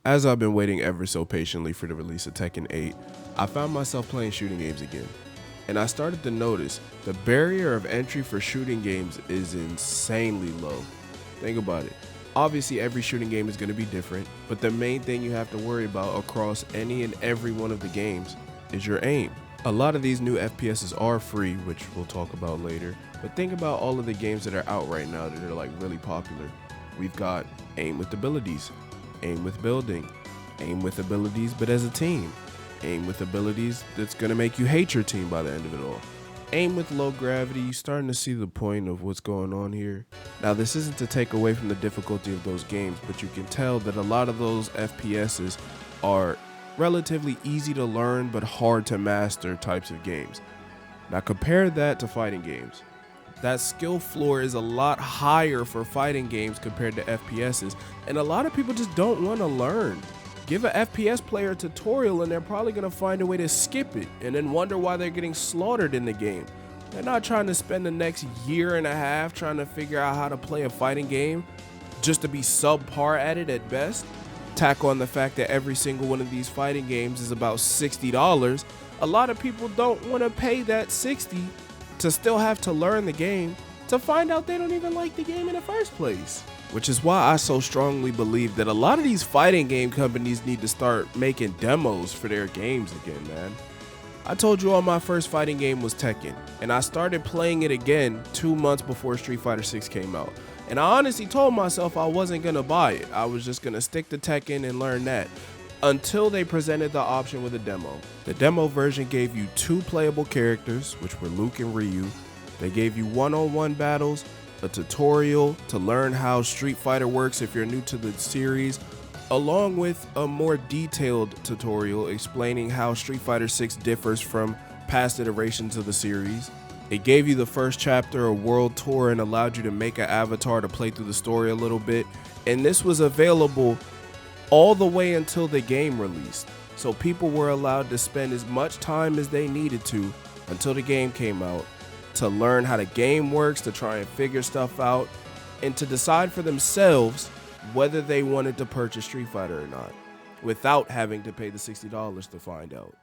As I've been waiting ever so patiently for the release of Tekken 8, I found myself playing shooting games again. And I started to notice the barrier of entry for shooting games is insanely low. Think about it. Obviously, every shooting game is going to be different, but the main thing you have to worry about across any and every one of the games is your aim. A lot of these new FPSs are free, which we'll talk about later, but think about all of the games that are out right now that are like really popular. We've got aim with abilities, aim with building, aim with abilities but as a team, aim with abilities that's going to make you hate your team by the end of it all. Aim with low gravity, you starting to see the point of what's going on here. Now this isn't to take away from the difficulty of those games, but you can tell that a lot of those FPSs are relatively easy to learn but hard to master types of games. Now compare that to fighting games. That skill floor is a lot higher for fighting games compared to FPSs, and a lot of people just don't want to learn. Give an FPS player a tutorial and they're probably going to find a way to skip it and then wonder why they're getting slaughtered in the game. They're not trying to spend the next year and a half trying to figure out how to play a fighting game just to be subpar at it at best. Tack on the fact that every single one of these fighting games is about $60. A lot of people don't want to pay that $60 to still have to learn the game to find out they don't even like the game in the first place. Which is why I so strongly believe that a lot of these fighting game companies need to start making demos for their games again, man. I told you all my first fighting game was Tekken, and I started playing it again 2 months before Street Fighter 6 came out. And I honestly told myself I wasn't gonna buy it. I was just gonna stick to Tekken and learn that, until they presented the option with a demo. The demo version gave you 2 playable characters, which were Luke and Ryu. They gave you one-on-one battles, a tutorial to learn how Street Fighter works if you're new to the series, along with a more detailed tutorial explaining how Street Fighter 6 differs from past iterations of the series. It gave you the first chapter of World Tour and allowed you to make an avatar to play through the story a little bit, and this was available all the way until the game released. So people were allowed to spend as much time as they needed to until the game came out to learn how the game works, to try and figure stuff out, and to decide for themselves whether they wanted to purchase Street Fighter or not, without having to pay the $60 to find out.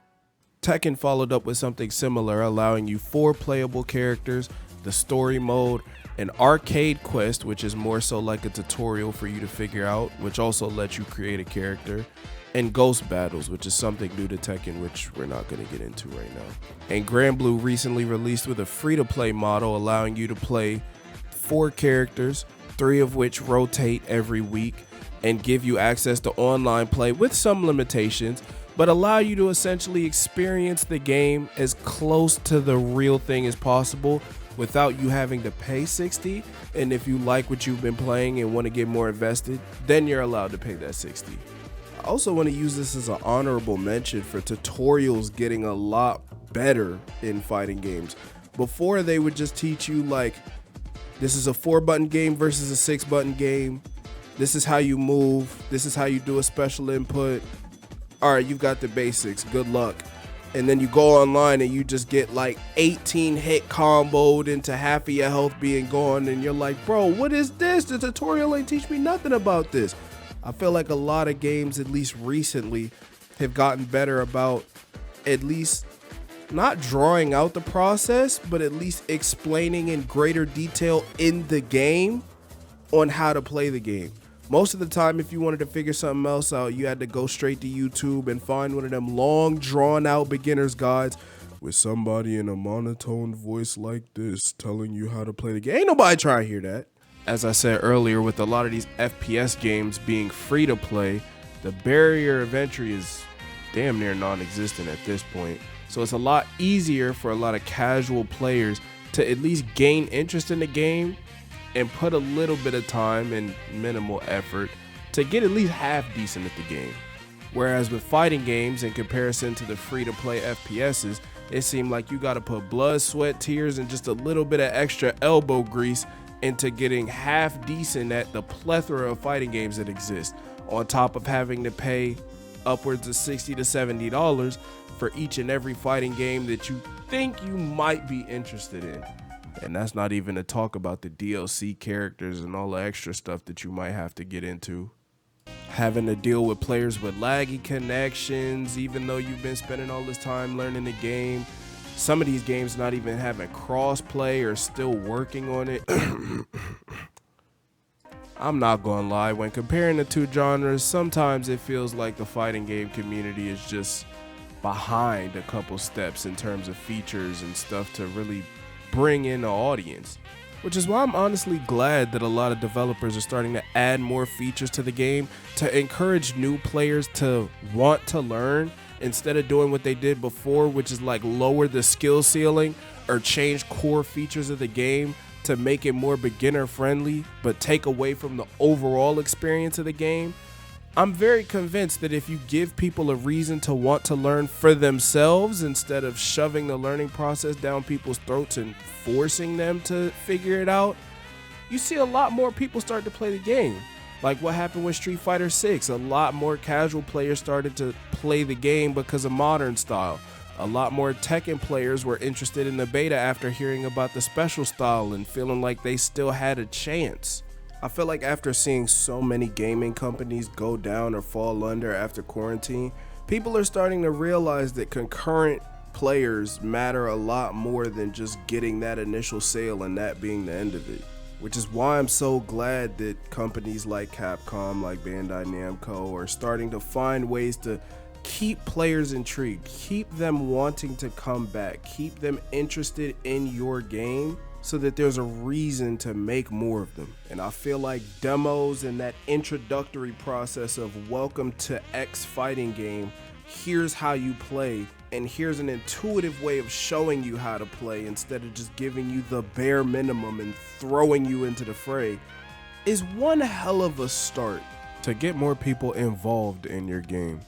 Tekken followed up with something similar, allowing you 4 playable characters, the story mode, an arcade quest, which is more so like a tutorial for you to figure out, which also lets you create a character, and ghost battles, which is something new to Tekken, which we're not going to get into right now. And Granblue recently released with a free-to-play model, allowing you to play 4 characters, 3 of which rotate every week, and give you access to online play with some limitations, but allow you to essentially experience the game as close to the real thing as possible without you having to pay $60. And if you like what you've been playing and want to get more invested, then you're allowed to pay that $60. I also want to use this as an honorable mention for tutorials getting a lot better in fighting games. Before, they would just teach you like, this is a 4-button game versus a 6-button game. This is how you move. This is how you do a special input. All right, you've got the basics. Good luck. And then you go online and you just get like 18 hit comboed into half of your health being gone. And you're like, bro, what is this? The tutorial ain't teach me nothing about this. I feel like a lot of games, at least recently, have gotten better about at least not drawing out the process, but at least explaining in greater detail in the game on how to play the game. Most of the time, if you wanted to figure something else out, you had to go straight to YouTube and find one of them long, drawn-out beginner's guides with somebody in a monotone voice like this telling you how to play the game. Ain't nobody trying to hear that. As I said earlier, with a lot of these FPS games being free to play, the barrier of entry is damn near non-existent at this point. So it's a lot easier for a lot of casual players to at least gain interest in the game and put a little bit of time and minimal effort to get at least half decent at the game. Whereas with fighting games, in comparison to the free-to-play FPSs, it seemed like you gotta put blood, sweat, tears, and just a little bit of extra elbow grease into getting half decent at the plethora of fighting games that exist, on top of having to pay upwards of $60 to $70 for each and every fighting game that you think you might be interested in. And that's not even to talk about the DLC characters and all the extra stuff that you might have to get into. having to deal with players with laggy connections, even though you've been spending all this time learning the game. Some of these games not even having cross-play or still working on it. I'm not gonna lie, when comparing the two genres, sometimes it feels like the fighting game community is just behind a couple steps in terms of features and stuff to really bring in the audience. Which is why I'm honestly glad that a lot of developers are starting to add more features to the game to encourage new players to want to learn instead of doing what they did before, which is like lower the skill ceiling or change core features of the game to make it more beginner friendly, but take away from the overall experience of the game. I'm very convinced that if you give people a reason to want to learn for themselves instead of shoving the learning process down people's throats and forcing them to figure it out, you see a lot more people start to play the game. Like what happened with Street Fighter 6, a lot more casual players started to play the game because of modern style. A lot more Tekken players were interested in the beta after hearing about the special style and feeling like they still had a chance. I feel like after seeing so many gaming companies go down or fall under after quarantine, people are starting to realize that concurrent players matter a lot more than just getting that initial sale and that being the end of it. Which is why I'm so glad that companies like Capcom, like Bandai Namco, are starting to find ways to keep players intrigued, keep them wanting to come back, keep them interested in your game, so that there's a reason to make more of them. And I feel like demos and that introductory process of welcome to X fighting game, here's how you play, and here's an intuitive way of showing you how to play instead of just giving you the bare minimum and throwing you into the fray, is one hell of a start to get more people involved in your game.